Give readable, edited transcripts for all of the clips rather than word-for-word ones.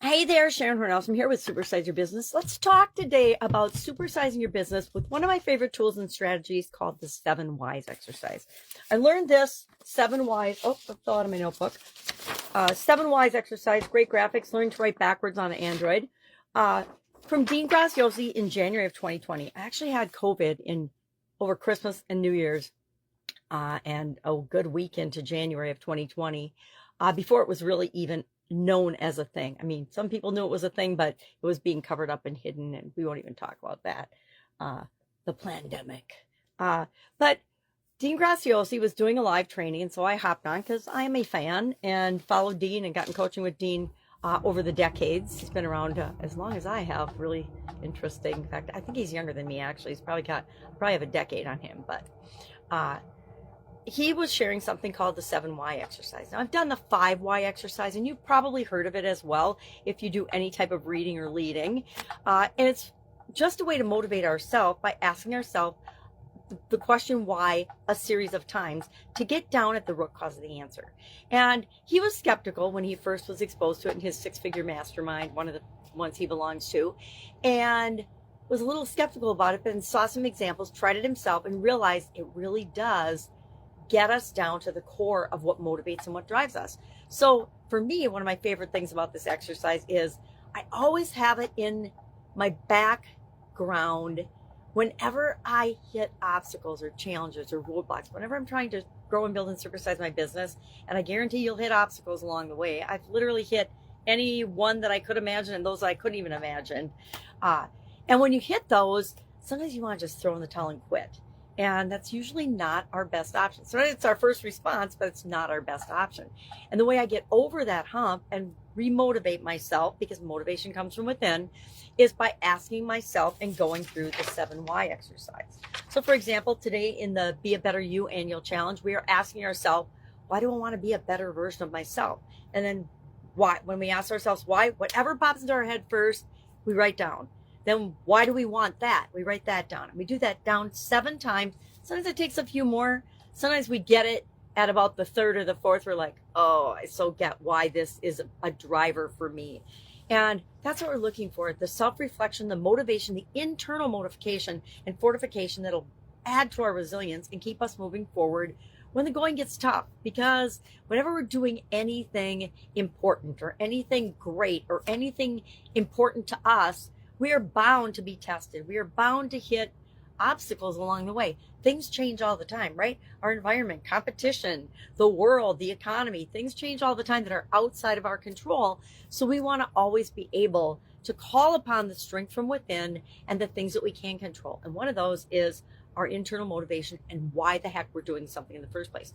Hey there, Sharon Horne-Ellstrom here with Supersize Your Business. Let's talk today about supersizing your business with one of my favorite tools and strategies called the 7 Whys exercise. I learned this 7 Whys. Oh, I fell out of my notebook. 7 Whys exercise, great graphics, learning to write backwards on an Android. From Dean Graziosi in January of 2020. I actually had COVID over Christmas and New Year's and a good week into January of 2020 before it was really even known as a thing. I mean, some people knew it was a thing, but it was being covered up and hidden, and we won't even talk about that. The pandemic. But Dean Graziosi was doing a live training, and so I hopped on because I am a fan and followed Dean and gotten coaching with Dean over the decades. He's been around as long as I have. Really interesting. In fact, I think he's younger than me, actually. He's probably have a decade on him, but he was sharing something called the 7 Why exercise. Now, I've done the 5 Why exercise, and you've probably heard of it as well if you do any type of reading or leading. And it's just a way to motivate ourselves by asking ourselves the question why a series of times to get down at the root cause of the answer. And he was skeptical when he first was exposed to it in his 6-figure mastermind, one of the ones he belongs to, and was a little skeptical about it, but then saw some examples, tried it himself, and realized it really does get us down to the core of what motivates and what drives us. So for me, one of my favorite things about this exercise is I always have it in my background whenever I hit obstacles or challenges or roadblocks, whenever I'm trying to grow and build and supersize my business. And I guarantee you'll hit obstacles along the way. I've literally hit any one that I could imagine and those I couldn't even imagine. And when you hit those, sometimes you want to just throw in the towel and quit. And that's usually not our best option. So it's our first response, but it's not our best option. And the way I get over that hump and remotivate myself, because motivation comes from within, is by asking myself and going through the 7 Why exercise. So for example, today in the Be a Better You annual challenge, we are asking ourselves, why do I want to be a better version of myself? And then why, when we ask ourselves why, whatever pops into our head first, we write down. Then why do we want that? We write that down. And we do that down 7 times. Sometimes it takes a few more. Sometimes we get it at about the 3rd or the 4th. We're like, oh, I so get why this is a driver for me. And that's what we're looking for. The self-reflection, the motivation, the internal motivation and fortification that'll add to our resilience and keep us moving forward when the going gets tough. Because whenever we're doing anything important or anything great or anything important to us, we are bound to be tested. We are bound to hit obstacles along the way. Things change all the time, right? Our environment, competition, the world, the economy, things change all the time that are outside of our control. So we want to always be able to call upon the strength from within and the things that we can control. And one of those is our internal motivation and why the heck we're doing something in the first place.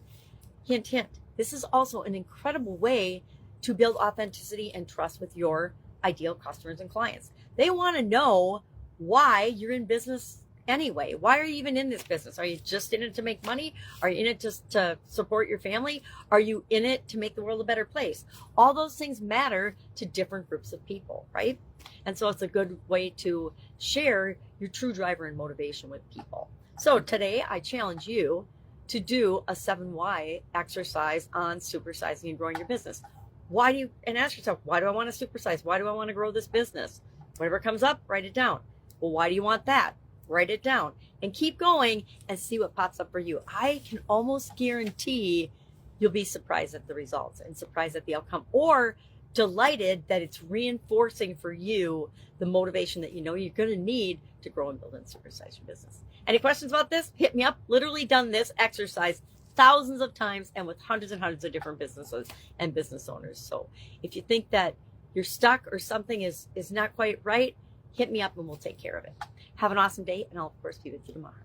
Hint, hint. This is also an incredible way to build authenticity and trust with your ideal customers and clients. They want to know why you're in business anyway. Why are you even in this business? Are you just in it to make money? Are you in it just to support your family? Are you in it to make the world a better place? All those things matter to different groups of people, right? And so it's a good way to share your true driver and motivation with people. So today I challenge you to do a 7 Why exercise on supersizing and growing your business. And ask yourself, why do I want to supersize? Why do I want to grow this business? Whatever comes up, write it down. Well, why do you want that? Write it down and keep going and see what pops up for you. I can almost guarantee you'll be surprised at the results and surprised at the outcome, or delighted that it's reinforcing for you the motivation that you know you're going to need to grow and build and supersize your business. Any questions about this? Hit me up. Literally done this exercise thousands of times and with hundreds and hundreds of different businesses and business owners. So if you think that you're stuck or something is not quite right, hit me up and we'll take care of it. Have an awesome day, and I'll of course be with you tomorrow.